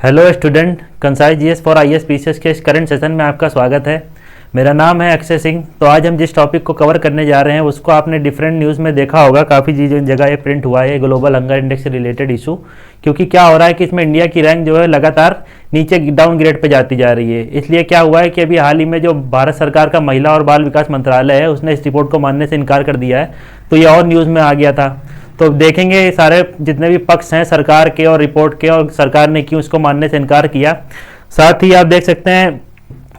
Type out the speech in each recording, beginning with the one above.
Hello student, Kansai GS for IAS PCS के इस current session में आपका स्वागत है। मेरा नाम है अक्षय सिंह। तो आज हम जिस टॉपिक को कवर करने जा रहे हैं उसको आपने डिफरेंट न्यूज़ में देखा होगा, काफ़ी चीज़ों जगह ये प्रिंट हुआ है ग्लोबल हंगर इंडेक्स से रिलेटेड इशू। क्योंकि क्या हो रहा है कि इसमें इंडिया की रैंक जो है लगातार नीचे डाउन ग्रेड पे जाती जा रही है। इसलिए क्या हुआ है कि अभी हाल ही में जो भारत सरकार का महिला और बाल विकास मंत्रालय है उसने इस रिपोर्ट को मानने से इनकार कर दिया है। तो ये और न्यूज़ में आ गया था। तो देखेंगे सारे जितने भी पक्ष हैं सरकार के और रिपोर्ट के, और सरकार ने क्यों इसको मानने से इनकार किया। साथ ही आप देख सकते हैं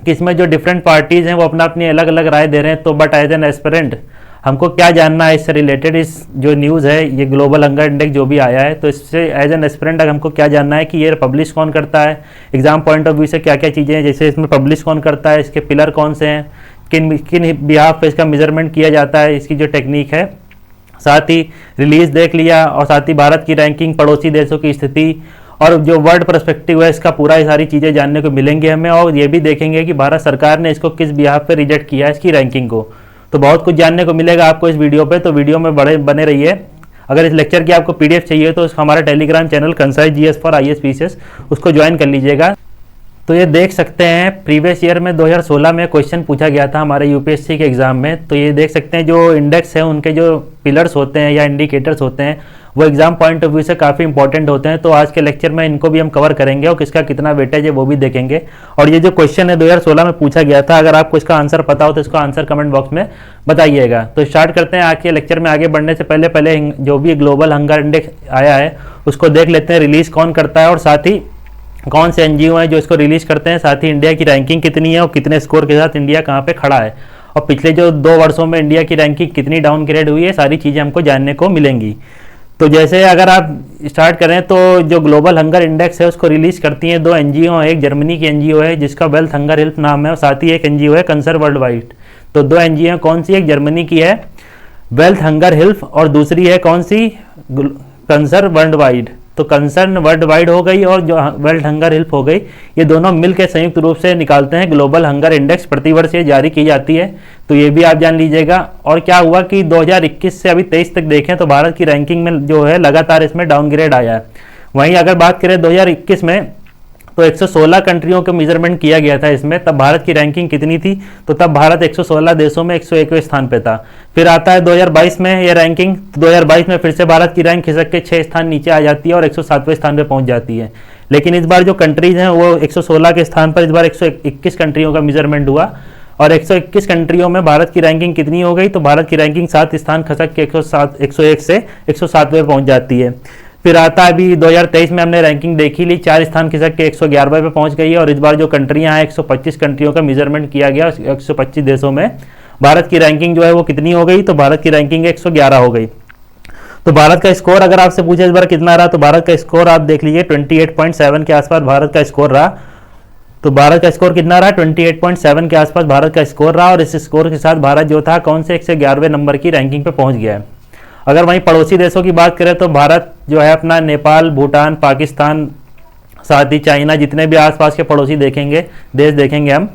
कि इसमें जो डिफरेंट पार्टीज हैं वो अपना अपनी अलग अलग राय दे रहे हैं। तो बट एज एन एस्पिरेंट हमको क्या जानना है इससे रिलेटेड, इस जो न्यूज़ है ये ग्लोबल हंगर इंडेक्स जो भी आया है, तो इससे एज एन एस्पिरेंट हमको क्या जानना है कि ये पब्लिश कौन करता है, एग्जाम पॉइंट ऑफ व्यू से क्या क्या चीज़ें हैं, जैसे इसमें पब्लिश कौन करता है, इसके पिलर कौन से हैं, किन किन बिहाफ पे इसका मेजरमेंट किया जाता है, इसकी जो टेक्निक है। साथ ही रिलीज देख लिया, और साथ ही भारत की रैंकिंग, पड़ोसी देशों की स्थिति, और जो वर्ल्ड पर्सपेक्टिव है इसका पूरा ये सारी चीज़ें जानने को मिलेंगी हमें। और ये भी देखेंगे कि भारत सरकार ने इसको किस बिहाफ पे रिजेक्ट किया है इसकी रैंकिंग को। तो बहुत कुछ जानने को मिलेगा आपको इस वीडियो पे, तो वीडियो में बने रहिए। अगर इस लेक्चर की आपको पीडीएफ चाहिए तो हमारा Telegram channel Kansai GS for IAS PCS उसको ज्वाइन कर लीजिएगा। तो ये देख सकते हैं प्रीवियस ईयर में 2016 में क्वेश्चन पूछा गया था हमारे यूपीएससी के एग्जाम में। तो ये देख सकते हैं जो इंडेक्स है उनके जो पिलर्स होते हैं या इंडिकेटर्स होते हैं वो एग्जाम पॉइंट ऑफ व्यू से काफ़ी इंपॉर्टेंट होते हैं। तो आज के लेक्चर में इनको भी हम कवर करेंगे और किसका कितना वेटेज है वो भी देखेंगे। और ये जो क्वेश्चन है 2016 में पूछा गया था, अगर आपको इसका आंसर पता हो तो इसका आंसर कमेंट बॉक्स में बताइएगा। तो स्टार्ट करते हैं। आज के लेक्चर में आगे बढ़ने से पहले जो भी ग्लोबल हंगर इंडेक्स आया है उसको देख लेते हैं, रिलीज कौन करता है और साथ ही कौन से एनजीओ हैं जो इसको रिलीज करते हैं, साथ ही इंडिया की रैंकिंग कितनी है और कितने स्कोर के साथ इंडिया कहाँ पे खड़ा है, और पिछले जो 2 वर्षों में इंडिया की रैंकिंग कितनी डाउनग्रेड हुई है, सारी चीज़ें हमको जानने को मिलेंगी। तो जैसे अगर आप स्टार्ट करें तो जो ग्लोबल हंगर इंडेक्स है उसको रिलीज करती हैं 2 एनजीओ हैं। एक जर्मनी की एनजीओ है जिसका वेल्थ हंगर हेल्प नाम है, और साथ ही एक एनजीओ है कंसर वर्ल्ड वाइड। तो 2 एनजीओ कौन सी, एक जर्मनी की है वेल्थ हंगर हेल्प और दूसरी है कौन सी, कंसर वर्ल्ड वाइड। तो कंसर्न वर्ल्ड वाइड हो गई और जो वर्ल्ड हंगर हेल्प हो गई, ये दोनों मिलकर संयुक्त रूप से निकालते हैं ग्लोबल हंगर इंडेक्स। प्रतिवर्ष ये जारी की जाती है, तो ये भी आप जान लीजिएगा। और क्या हुआ कि 2021 से अभी 23 तक देखें तो भारत की रैंकिंग में जो है लगातार इसमें डाउनग्रेड आया है। वहीं अगर बात करें 2021 में तो 116 कंट्रियों का मेजरमेंट किया गया था इसमें। तब भारत की रैंकिंग कितनी थी, तो तब भारत 116 देशों में 101वें स्थान पे था। फिर आता है 2022 में ये रैंकिंग, तो 2022 में फिर से भारत की रैंक खिसक के 6 स्थान नीचे आ जाती है और 107वें स्थान पे पहुंच जाती है। लेकिन इस बार जो कंट्रीज हैं वो 116 के स्थान पर इस बार 121 कंट्रियों का मेजरमेंट हुआ, और 121 कंट्रियों में भारत की रैंकिंग कितनी हो गई, तो भारत की रैंकिंग 7 स्थान खसक के 101 से 107वें पहुंच जाती है। फिर आता है अभी 2023 में हमने रैंकिंग देखी ली, 4 स्थान खिसक के 111वें पे पहुंच गई है। और इस बार जो कंट्रियां हैं 125 कंट्रियों का मेजरमेंट किया गया, 125 देशों में भारत की रैंकिंग जो है वो कितनी हो गई, तो भारत की रैंकिंग 111 हो गई। तो भारत का स्कोर अगर आपसे पूछे इस बार कितना रहा, तो भारत का स्कोर आप देख लीजिए 28.7 के आसपास भारत का स्कोर रहा। तो भारत का स्कोर कितना रहा, 28.7 के आसपास भारत का स्कोर रहा। और इस स्कोर के साथ भारत जो था कौन से 111वें नंबर की रैंकिंग पे पहुंच गया है। अगर वहीं पड़ोसी देशों की बात करें तो भारत जो है अपना नेपाल, भूटान, पाकिस्तान, साथ ही चाइना, जितने भी आसपास के पड़ोसी देश देखेंगे हम,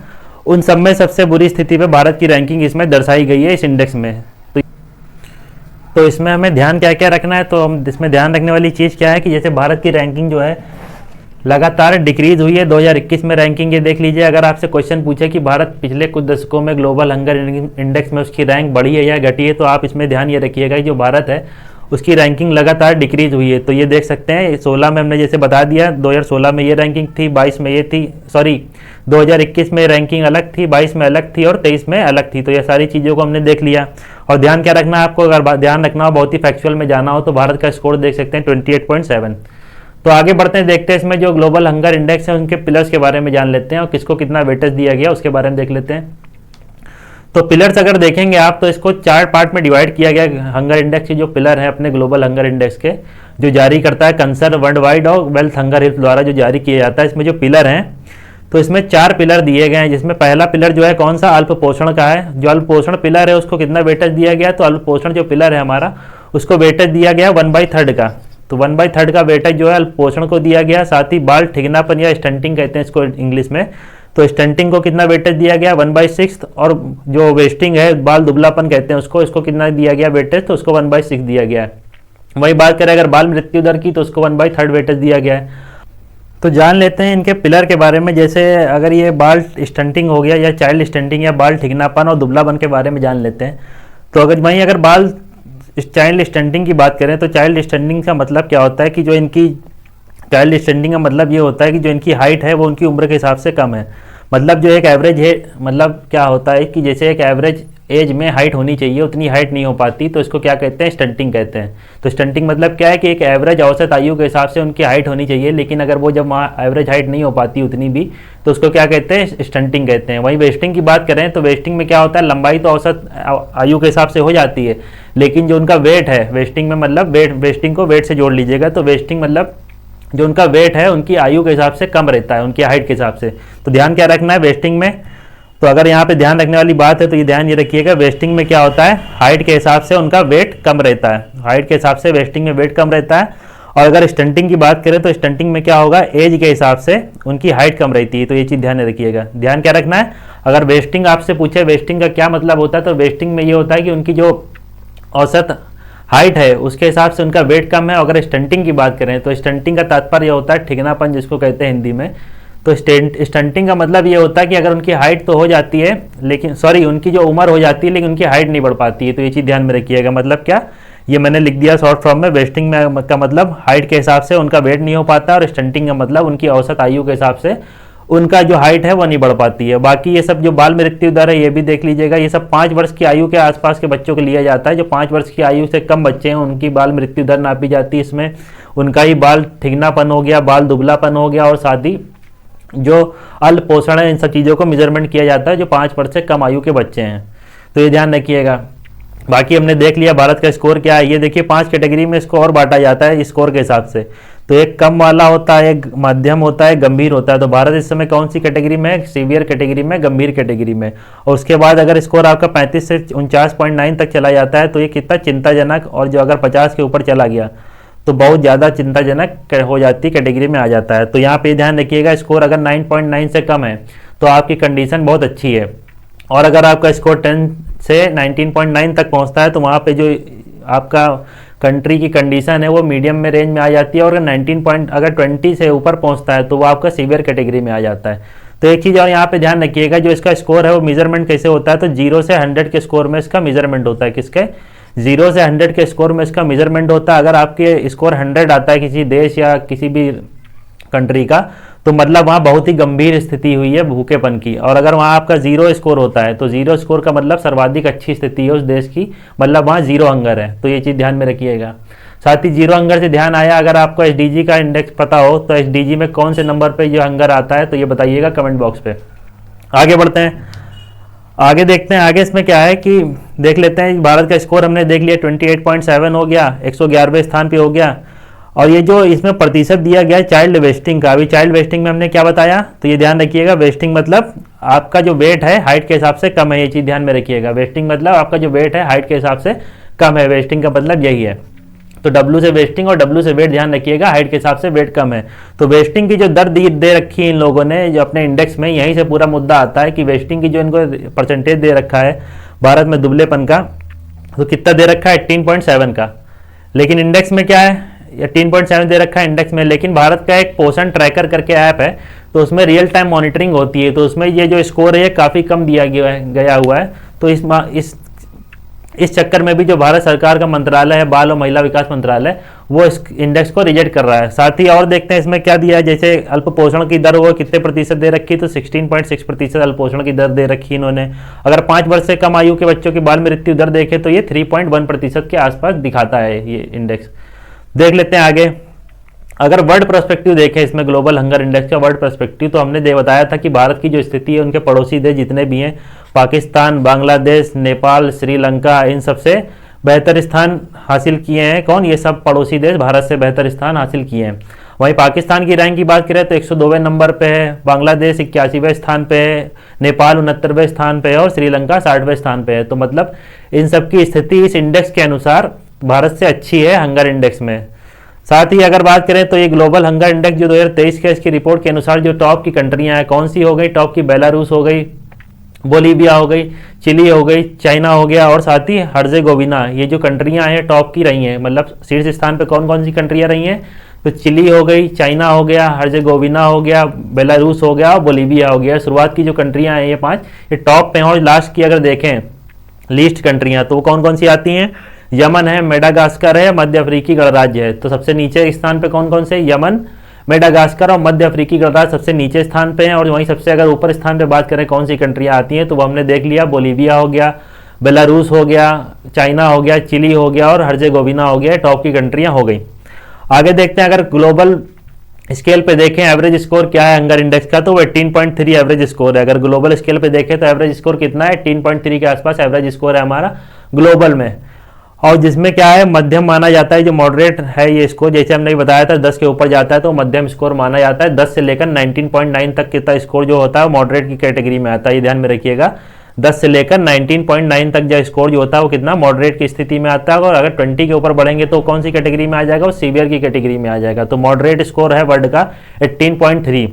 उन सब में सबसे बुरी स्थिति पे भारत की रैंकिंग इसमें दर्शाई गई है इस इंडेक्स में। तो इसमें हमें ध्यान क्या क्या रखना है, तो हम इसमें ध्यान रखने वाली चीज़ क्या है कि जैसे भारत की रैंकिंग जो है लगातार डिक्रीज हुई है। 2021 में रैंकिंग ये देख लीजिए, अगर आपसे क्वेश्चन पूछे कि भारत पिछले कुछ दशकों में ग्लोबल हंगर इंडेक्स में उसकी रैंक बढ़ी है या घटी है, तो आप इसमें ध्यान ये रखिएगा कि जो भारत है उसकी रैंकिंग लगातार डिक्रीज हुई है। तो ये देख सकते हैं 16 में हमने जैसे बता दिया, 2016 में ये रैंकिंग थी, 22 में ये थी, 2021 में रैंकिंग अलग थी, 22 में अलग थी और 23 में अलग थी। तो ये सारी चीज़ों को हमने देख लिया। और ध्यान क्या रखना है आपको, अगर ध्यान रखना हो, बहुत ही फैक्चुअल में जाना हो, तो भारत का स्कोर देख सकते हैं 28.7। तो आगे बढ़ते हैं, देखते हैं इसमें जो ग्लोबल हंगर इंडेक्स है उनके पिलर्स के बारे में जान लेते हैं और किसको कितना वेटेज दिया गया उसके बारे में देख लेते हैं। तो पिलर्स अगर देखेंगे आप तो इसको 4 पार्ट में डिवाइड किया गया। हंगर इंडेक्स के जो पिलर है अपने ग्लोबल हंगर इंडेक्स के, जो जारी करता है कंसर्न वर्ल्ड वाइड और वेल्थ हंगर हेल्प द्वारा जो जारी किया जाता है, इसमें जो पिलर हैं तो इसमें 4 पिलर दिए गए हैं। जिसमें पहला पिलर जो है कौन सा, अल्प पोषण का है। जो अल्प पोषण पिलर है उसको कितना वेटेज दिया गया, तो अल्प पोषण जो पिलर है हमारा उसको वेटेज दिया गया 1/3 का। तो 1/3 का वेटेज जो है अल्प पोषण को दिया गया। साथ ही बाल ठिगनापन या स्टंटिंग कहते हैं इसको इंग्लिश में, तो स्टंटिंग को कितना वेटेज दिया गया 1/6। और जो वेस्टिंग है, बाल दुबलापन कहते हैं उसको, इसको कितना दिया गया वेटेज, तो उसको 1/6 दिया गया है। वही बात करें अगर बाल मृत्यु दर की, तो उसको 1/3 वेटेज दिया गया है। तो जान लेते हैं इनके पिलर के बारे में। जैसे अगर ये बाल स्टंटिंग हो गया या चाइल्ड स्टंटिंग या बाल ठिकनापन और दुबलापन के बारे में जान लेते हैं। तो अगर बाल चाइल्ड स्टंटिंग की बात करें तो चाइल्ड स्टंटिंग का मतलब क्या होता है कि जो इनकी चाइल्ड स्टंटिंग का मतलब ये होता है कि जो इनकी हाइट है वो उनकी उम्र के हिसाब से कम है। मतलब जो एक एवरेज है, मतलब क्या होता है कि जैसे एक एवरेज एज में हाइट होनी चाहिए उतनी हाइट नहीं हो पाती, तो इसको क्या कहते हैं, स्टंटिंग कहते हैं। तो स्टंटिंग मतलब क्या है कि एक एवरेज औसत आयु के हिसाब से उनकी हाइट होनी चाहिए, लेकिन अगर वो जब एवरेज हाइट नहीं हो पाती उतनी भी, तो उसको क्या कहते हैं, स्टंटिंग कहते हैं। वहीं वेस्टिंग की बात करें तो वेस्टिंग में क्या होता है, लंबाई तो औसत आयु के हिसाब से हो जाती है, लेकिन जो उनका वेट है वेस्टिंग में, मतलब वेस्टिंग को वेट से जोड़ लीजिएगा, तो वेस्टिंग मतलब जो उनका वेट है उनकी आयु के हिसाब से कम रहता है उनकी हाइट के हिसाब से। तो ध्यान क्या रखना है वेस्टिंग में, तो अगर यहाँ पे ध्यान रखने वाली बात है तो ये ध्यान ये रखिएगा, वेस्टिंग में क्या होता है, हाइट के हिसाब से उनका वेट कम रहता है, हाइट के हिसाब से वेस्टिंग में वेट कम रहता है। और अगर स्टंटिंग की बात करें तो स्टंटिंग में क्या होगा, एज के हिसाब से उनकी हाइट कम रहती है। तो ये चीज़ ध्यान रखिएगा। ध्यान क्या रखना है, अगर वेस्टिंग आपसे पूछे वेस्टिंग का क्या मतलब होता है, तो वेस्टिंग में ये होता है कि उनकी जो औसत हाइट है उसके हिसाब से उनका वेट कम है। अगर स्टंटिंग की बात करें तो स्टंटिंग का तात्पर्य होता है ठिकनापन, जिसको कहते हैं हिंदी में। तो स्टंटिंग का मतलब ये होता है कि अगर उनकी हाइट तो हो जाती है, लेकिन उनकी जो उम्र हो जाती है लेकिन उनकी हाइट नहीं बढ़ पाती है। तो ये चीज़ ध्यान में रखिएगा। मतलब क्या, ये मैंने लिख दिया शॉर्ट फॉर्म में, वेस्टिंग में का मतलब हाइट के हिसाब से उनका वेट नहीं हो पाता, और स्टंटिंग का मतलब उनकी औसत आयु के हिसाब से उनका जो हाइट है वो नहीं बढ़ पाती है। बाकी ये सब जो बाल मृत्यु दर है ये भी देख लीजिएगा, ये सब 5 वर्ष की आयु के आसपास के बच्चों को लिया जाता है। जो 5 वर्ष की आयु से कम बच्चे हैं उनकी बाल मृत्यु दर नापी जाती है। इसमें उनका ही बाल ठिगनापन हो गया, बाल दुबलापन हो गया, और साथ ही जो अल्प पोषण है, इन सब चीज़ों को मेजरमेंट किया जाता है जो 5 वर्ष से कम आयु के बच्चे हैं। तो ये ध्यान रखिएगा। बाकी हमने देख लिया भारत का स्कोर क्या है। ये देखिए 5 कैटेगरी में इसको और बांटा जाता है स्कोर के हिसाब से। तो एक कम वाला होता है, एक मध्यम होता है, गंभीर होता है। तो भारत इस समय कौन सी कैटेगरी में है, सीवियर कैटेगरी में, गंभीर कैटेगरी में। और उसके बाद अगर स्कोर आपका 35 से 49.9 तक चला जाता है तो ये कितना चिंताजनक, और जो अगर 50 के ऊपर चला गया तो बहुत ज़्यादा चिंताजनक हो जाती कैटेगरी में आ जाता है। तो यहाँ पे ध्यान रखिएगा, स्कोर अगर 9.9 से कम है तो आपकी कंडीशन बहुत अच्छी है, और अगर आपका स्कोर 10 से 19.9 तक पहुँचता है तो वहाँ पे जो आपका कंट्री की कंडीशन है वो मीडियम में रेंज में आ जाती है। और अगर 20 से ऊपर पहुँचता है तो वो आपका सीवियर कैटेगरी में आ जाता है। तो एक चीज़ और यहाँ पे ध्यान रखिएगा, जो इसका स्कोर है वो मेजरमेंट कैसे होता है, तो 0 से 100 के स्कोर में इसका मेजरमेंट होता है। किसके, 0 से 100 के स्कोर में इसका मेजरमेंट होता है। अगर आपके स्कोर 100 आता है किसी देश या किसी भी कंट्री का, तो मतलब वहाँ बहुत ही गंभीर स्थिति हुई है भूखेपन की। और अगर वहाँ आपका 0 स्कोर होता है तो 0 स्कोर का मतलब सर्वाधिक अच्छी स्थिति है उस देश की, मतलब वहाँ 0 हंगर है। तो ये चीज़ ध्यान में रखिएगा। साथ ही 0 हंगर से ध्यान आया, अगर आपको एसडीजी का इंडेक्स पता हो तो एसडीजी में कौन से नंबर पे जो हंगर आता है, तो ये बताइएगा कमेंट बॉक्स पे। आगे बढ़ते हैं, आगे देखते हैं आगे इसमें क्या है कि देख लेते हैं। भारत का स्कोर हमने देख लिया 28.7 हो गया, 111वें स्थान पे हो गया। और ये जो इसमें प्रतिशत दिया गया है चाइल्ड वेस्टिंग का, अभी चाइल्ड वेस्टिंग में हमने क्या बताया, तो ये ध्यान रखिएगा, वेस्टिंग मतलब आपका जो वेट है हाइट के हिसाब से कम है, ये चीज़ ध्यान में रखिएगा। वेस्टिंग मतलब आपका जो वेट है हाइट के हिसाब से कम है, वेस्टिंग का मतलब यही है। तो W से वेस्टिंग और W से वेट ध्यान रखिएगा, हाइट के हिसाब से वेट कम है। तो वेस्टिंग की जो दर दे रखी है इन लोगों ने जो अपने इंडेक्स में, यहीं से पूरा मुद्दा आता है कि वेस्टिंग की जो इनको परसेंटेज दे रखा है भारत में दुबलेपन का, तो कितना दे रखा है 18.7 का, लेकिन इंडेक्स में क्या है 18.7 दे रखा है इंडेक्स में। लेकिन भारत का एक पोषण ट्रैकर करके ऐप है, तो उसमें रियल टाइम मॉनिटरिंग होती है, तो उसमें ये जो स्कोर है ये काफ़ी कम दिया गया हुआ है। तो इस चक्कर में भी जो भारत सरकार का मंत्रालय है, बाल और महिला विकास मंत्रालय, वो इस इंडेक्स को रिजेक्ट कर रहा है। साथ ही और देखते हैं इसमें क्या दिया है, जैसे अल्प पोषण की दर वो कितने प्रतिशत दे रखी, तो 16.6% अल्प पोषण की दर दे रखी इन्होंने। अगर 5 वर्ष से कम आयु के बच्चों की बाल मृत्यु दर देखें तो ये 3.1% के आसपास दिखाता है ये इंडेक्स। देख लेते हैं आगे। अगर वर्ल्ड पर्सपेक्टिव देखें इसमें ग्लोबल हंगर इंडेक्स का वर्ल्ड पर्सपेक्टिव, तो हमने बताया था कि भारत की जो स्थिति है उनके पड़ोसी देश जितने भी हैं, पाकिस्तान, बांग्लादेश, नेपाल, श्रीलंका, इन सबसे बेहतर स्थान हासिल किए हैं। कौन, ये सब पड़ोसी देश भारत से बेहतर स्थान हासिल किए हैं। वहीं पाकिस्तान की रैंक की बात करें तो 102वें नंबर पे है, बांग्लादेश 81वें स्थान पे है, नेपाल 69वें स्थान पे है, और श्रीलंका 60वें स्थान पे है। तो मतलब इन सब की स्थिति इस इंडेक्स के अनुसार भारत से अच्छी है हंगर इंडेक्स में। साथ ही अगर बात करें तो ये ग्लोबल हंगर इंडेक्स जो 2023 के इसकी रिपोर्ट के अनुसार जो टॉप की कंट्रियां हैं, कौन सी हो गई टॉप की, बेलारूस हो गई, बोलीविया हो गई, चिली हो गई, चाइना हो गया, और साथ ही हर्जेगोविना, ये जो कंट्रियां हैं टॉप की रही हैं। मतलब शीर्ष स्थान पे कौन कौन सी कंट्रियां रही हैं, तो चिली हो गई, चाइना हो गया, हर्जेगोविना हो गया, बेलारूस हो गया और बोलीविया हो गया। शुरुआत की जो कंट्रियां हैं ये 5, ये टॉप पे हैं। और लास्ट की अगर देखें लीस्ट कंट्रियां तो वो कौन कौन सी आती हैं? यमन है, मेडागास्कर है, मध्य अफ्रीकी गणराज्य है। तो सबसे नीचे स्थान पे कौन कौन से? यमन, मेडागास्कर और मध्य अफ्रीकी गणराज्य सबसे नीचे स्थान पे हैं। और वहीं सबसे अगर ऊपर स्थान पे बात करें कौन सी कंट्रियां आती हैं तो वो हमने देख लिया, बोलीविया हो गया, बेलारूस हो गया, चाइना हो गया, चिली हो गया और हर्जेगोविना हो गया। टॉप की कंट्रियां हो गई। आगे देखते हैं, अगर ग्लोबल स्केल पे देखें एवरेज स्कोर क्या है हंगर इंडेक्स का, तो वो 18.3 एवरेज स्कोर है। अगर ग्लोबल स्केल पे देखें तो एवरेज स्कोर कितना है? 18.3 के आसपास एवरेज स्कोर है हमारा ग्लोबल में। और जिसमें क्या है, मध्यम माना जाता है, जो मॉडरेट है ये स्कोर, जैसे हमने बताया था 10 के ऊपर जाता है तो मध्यम स्कोर माना जाता है। 10 से लेकर 19.9 तक कितना स्कोर जो होता है मॉडरेट की कैटेगरी में आता है, ये ध्यान में रखिएगा। 10 से लेकर 19.9 तक जो स्कोर जो होता है वो कितना मॉडरेट की स्थिति में आता है। और अगर 20 के ऊपर बढ़ेंगे तो कौन सी कैटेगरी में आ जाएगा? वो सीवियर की कैटेगरी में आ जाएगा। तो मॉडरेट स्कोर है वर्ल्ड का 18.3।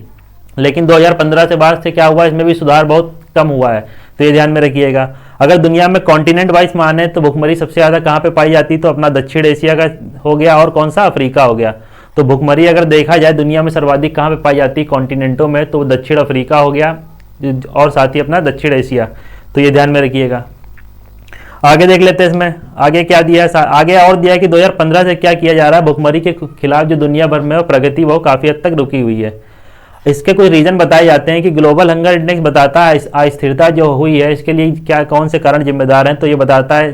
लेकिन 2015 से बाद से क्या हुआ, इसमें भी सुधार बहुत कम हुआ है, तो ये ध्यान में रखिएगा। अगर दुनिया में कॉन्टिनेंट वाइज माने तो भुखमरी सबसे ज़्यादा कहाँ पे पाई जाती है? तो अपना दक्षिण एशिया का हो गया और कौन सा? अफ्रीका हो गया। तो भुखमरी अगर देखा जाए दुनिया में सर्वाधिक कहाँ पे पाई जाती है कॉन्टिनेंटों में, तो दक्षिण अफ्रीका हो गया और साथ ही अपना दक्षिण एशिया। तो ये ध्यान में रखिएगा। आगे देख लेते हैं इसमें आगे क्या दिया है। आगे और दिया है कि 2015 से क्या किया जा रहा है भुखमरी के खिलाफ, जो दुनिया भर में प्रगति वो काफ़ी हद तक रुकी हुई है। इसके कुछ रीजन बताए जाते हैं कि ग्लोबल हंगर इंडेक्स बताता है अस्थिरता जो हुई है इसके लिए क्या कौन से कारण जिम्मेदार हैं। तो ये बताता है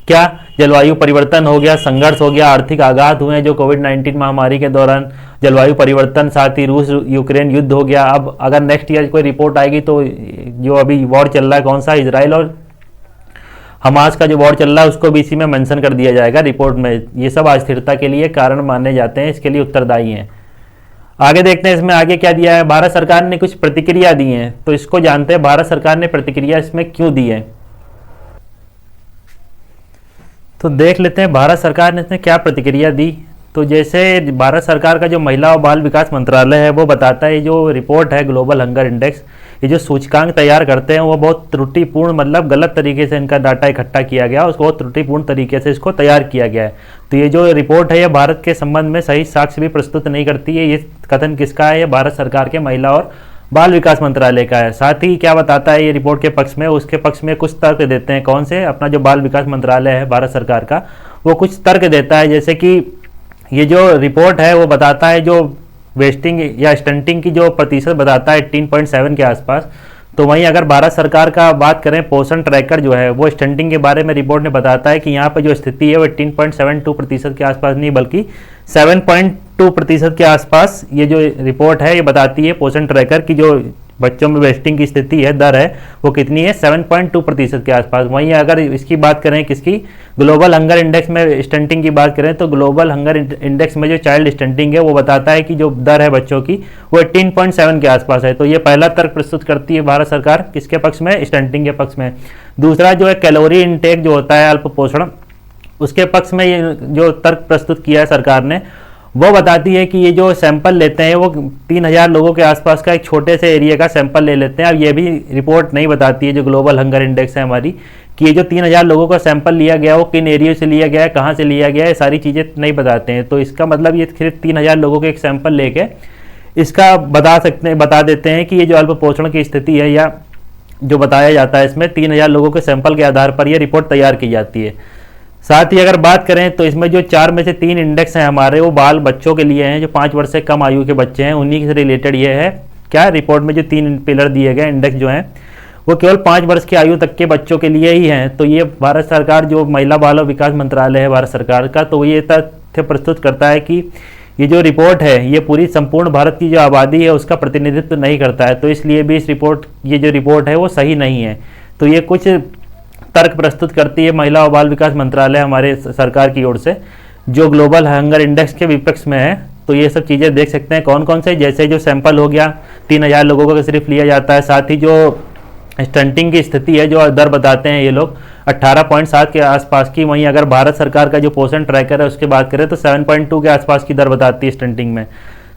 क्या, जलवायु परिवर्तन हो गया, संघर्ष हो गया, आर्थिक आघात हुए जो कोविड-19 महामारी के दौरान, जलवायु परिवर्तन, साथ ही रूस यूक्रेन युद्ध हो गया। अब अगर नेक्स्ट ईयर कोई रिपोर्ट आएगी तो जो अभी वॉर चल रहा है कौन सा, इजराइल और हमास का जो वॉर चल रहा है उसको भी इसी में मेंशन कर दिया जाएगा रिपोर्ट में। ये सब अस्थिरता के लिए कारण माने जाते हैं, इसके लिए उत्तरदायी हैं। आगे देखते हैं इसमें आगे क्या दिया है। भारत सरकार ने कुछ प्रतिक्रिया दी हैं, तो इसको जानते हैं भारत सरकार ने प्रतिक्रिया इसमें क्यों दी है। तो देख लेते हैं भारत सरकार ने इसमें क्या प्रतिक्रिया दी। तो जैसे भारत सरकार का जो महिला और बाल विकास मंत्रालय है वो बताता है जो रिपोर्ट है ग्लोबल हंगर इंडेक्स, ये जो सूचकांक तैयार करते हैं वो बहुत त्रुटिपूर्ण, मतलब गलत तरीके से इनका डाटा इकट्ठा किया गया, उसको बहुत त्रुटिपूर्ण तरीके से इसको तैयार किया गया है। तो ये जो रिपोर्ट है ये भारत के संबंध में सही साक्ष्य भी प्रस्तुत नहीं करती है। ये कथन किसका है? ये भारत सरकार के महिला और बाल विकास मंत्रालय का है। साथ ही क्या बताता है ये रिपोर्ट के पक्ष में, उसके पक्ष में कुछ तर्क देते हैं। कौन से? अपना जो बाल विकास मंत्रालय है भारत सरकार का, वो कुछ तर्क देता है। जैसे कि ये जो रिपोर्ट है वो बताता है जो वेस्टिंग या स्टंटिंग की जो प्रतिशत बताता है 18.7 के आसपास। तो वहीं अगर भारत सरकार का बात करें पोषण ट्रैकर जो है वो स्टंटिंग के बारे में रिपोर्ट में बताता है कि यहाँ पर जो स्थिति है वो 18.72% के आसपास नहीं बल्कि 7.2% के आसपास ये जो रिपोर्ट है ये बताती है पोषण ट्रैकर की जो बच्चों में वेस्टिंग की स्थिति है, दर है वो कितनी है? 7.2% के आसपास। वहीं अगर इसकी बात करें किसकी, ग्लोबल हंगर इंडेक्स में स्टंटिंग की बात करें तो ग्लोबल हंगर इंडेक्स में जो चाइल्ड स्टंटिंग है वो बताता है कि जो दर है बच्चों की वो 18.7 के आसपास है। तो ये पहला तर्क प्रस्तुत करती है भारत सरकार किसके पक्ष में? स्टंटिंग के पक्ष में। दूसरा जो है कैलोरी इंटेक जो होता है अल्प पोषण, उसके पक्ष में ये जो तर्क प्रस्तुत किया है सरकार ने वो बताती है कि ये जो सैंपल लेते हैं वो 3000 लोगों के आसपास का एक छोटे से एरिया का सैंपल ले लेते हैं। अब ये भी रिपोर्ट नहीं बताती है जो ग्लोबल हंगर इंडेक्स है हमारी कि ये जो 3000 लोगों का सैंपल लिया गया वो किन एरिया से लिया गया है, कहाँ से लिया गया है, सारी चीज़ें नहीं बताते हैं। तो इसका मतलब ये सिर्फ 3000 लोगों के एक सैंपल लेके इसका बता देते हैं कि ये जो अल्प पोषण की स्थिति है या जो बताया जाता है इसमें 3000 लोगों के सैंपल के आधार पर यह रिपोर्ट तैयार की जाती है। साथ ही अगर बात करें तो इसमें जो 4 में से 3 इंडेक्स हैं हमारे वो बाल बच्चों के लिए हैं, जो 5 वर्ष से कम आयु के बच्चे हैं उन्हीं से रिलेटेड ये है। क्या रिपोर्ट में जो 3 पिलर दिए गए इंडेक्स जो हैं वो केवल 5 वर्ष की आयु तक के बच्चों के लिए ही हैं। तो ये भारत सरकार जो महिला बाल विकास मंत्रालय है भारत सरकार का, तो ये तथ्य प्रस्तुत करता है कि ये जो रिपोर्ट है ये पूरी संपूर्ण भारत की जो आबादी है उसका प्रतिनिधित्व नहीं करता है। तो इसलिए भी ये जो रिपोर्ट है वो सही नहीं है। तो ये कुछ तर्क प्रस्तुत करती है महिला और बाल विकास मंत्रालय हमारे सरकार की ओर से जो ग्लोबल हंगर इंडेक्स के विपक्ष में है। तो ये सब चीज़ें देख सकते हैं कौन कौन से, जैसे जो सैंपल हो गया 3000 लोगों का सिर्फ लिया जाता है। साथ ही जो स्टंटिंग की स्थिति है जो दर बताते हैं ये लोग 18.7 के आसपास की। वहीं अगर भारत सरकार का जो पोषण ट्रैकर है उसकी बात करें तो 7.2 के आसपास की दर बताती है स्टंटिंग में।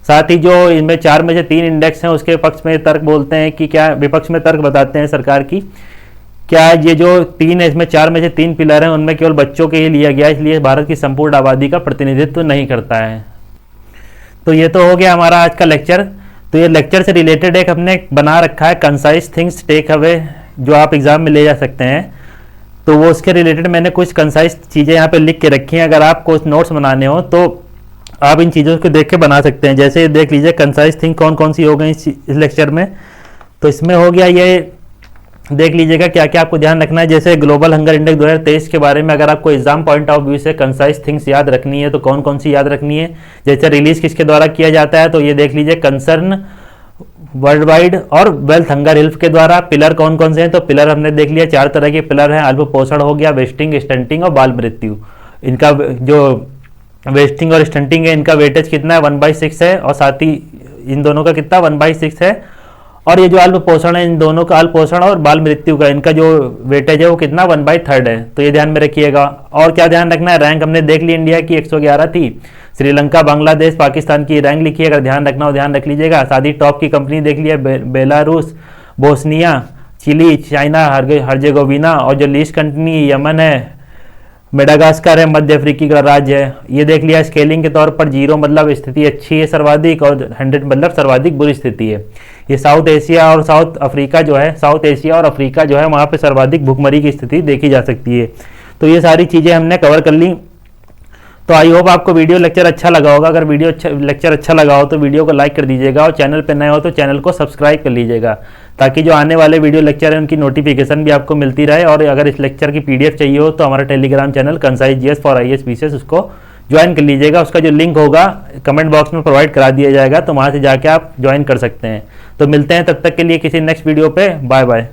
साथ ही जो इनमें 4 में से 3 इंडेक्स हैं उसके पक्ष में तर्क बोलते हैं कि क्या, विपक्ष में तर्क बताते हैं सरकार की क्या ये जो 3 है इसमें 4 में से 3 पिलर हैं उनमें केवल बच्चों के ही लिया गया, इसलिए भारत की संपूर्ण आबादी का प्रतिनिधित्व नहीं करता है। तो ये तो हो गया हमारा आज का लेक्चर। तो ये लेक्चर से रिलेटेड एक हमने बना रखा है कंसाइज थिंग्स टेक अवे, जो आप एग्जाम में ले जा सकते हैं। तो वो उसके रिलेटेड मैंने कुछ कंसाइज चीज़ें यहाँ पे लिख के रखी हैं। अगर आपको नोट्स बनाने हो तो आप इन चीज़ों को देख के बना सकते हैं। जैसे देख लीजिए कंसाइज थिंग कौन कौन सी हो गई इस लेक्चर में। तो इसमें हो गया ये, देख लीजिएगा क्या क्या आपको ध्यान रखना है। जैसे ग्लोबल हंगर इंडेक्स 2023 के बारे में अगर आपको एग्जाम पॉइंट ऑफ व्यू से कंसाइज थिंग्स याद रखनी है तो कौन कौन सी याद रखनी है। जैसे रिलीज किसके द्वारा किया जाता है, तो ये देख लीजिए कंसर्न वर्ल्ड वाइड और वेल्थ हंगर हेल्थ के द्वारा। पिलर कौन कौन से हैं, तो पिलर हमने देख लिया 4 तरह के पिलर हैं। अल्प पोषण हो गया, वेस्टिंग, स्टंटिंग और बाल मृत्यु। इनका जो वेस्टिंग और स्टंटिंग है इनका वेटेज कितना है 1/6 है, और साथ ही इन दोनों का कितना 1/6 है। और ये जो अल्प पोषण है इन दोनों का, अल्प पोषण और बाल मृत्यु का, इनका जो वेटेज है वो कितना 1/3 है। तो ये ध्यान में रखिएगा। और क्या ध्यान रखना है, रैंक हमने देख ली इंडिया की 111 थी। श्रीलंका, बांग्लादेश, पाकिस्तान की रैंक लिखी है, अगर ध्यान रखना हो ध्यान रख लीजिएगा। साथ ही टॉप की कंपनी देख लिया Belarus, Bosnia, Chile, China, Herzegovina, और जो लीस्ट कंट्री यमन है, मेडागास्कर है, मध्य अफ्रीकी का राज्य है। ये देख लिया। स्केलिंग के तौर पर 0 मतलब स्थिति अच्छी है सर्वाधिक, और 100 मतलब सर्वाधिक बुरी स्थिति है। ये साउथ एशिया और साउथ अफ्रीका जो है, साउथ एशिया और अफ्रीका जो है वहाँ पे सर्वाधिक भुखमरी की स्थिति देखी जा सकती है। तो ये सारी चीज़ें हमने कवर कर ली। तो आई होप आपको वीडियो लेक्चर अच्छा लगा होगा। अगर लेक्चर अच्छा लगा हो तो वीडियो को लाइक कर दीजिएगा, और चैनल पर नए हो तो चैनल को सब्सक्राइब कर लीजिएगा, ताकि जो आने वाले वीडियो लेक्चर हैं उनकी नोटिफिकेशन भी आपको मिलती रहे। और अगर इस लेक्चर की PDF चाहिए हो तो हमारा Telegram channel concise GS for IAS PCS उसको ज्वाइन कर लीजिएगा। उसका जो लिंक होगा कमेंट बॉक्स में प्रोवाइड करा दिया जाएगा, तो वहाँ से जाके आप ज्वाइन कर सकते हैं। तो मिलते हैं तब तक के लिए किसी नेक्स्ट वीडियो पे। Bye bye.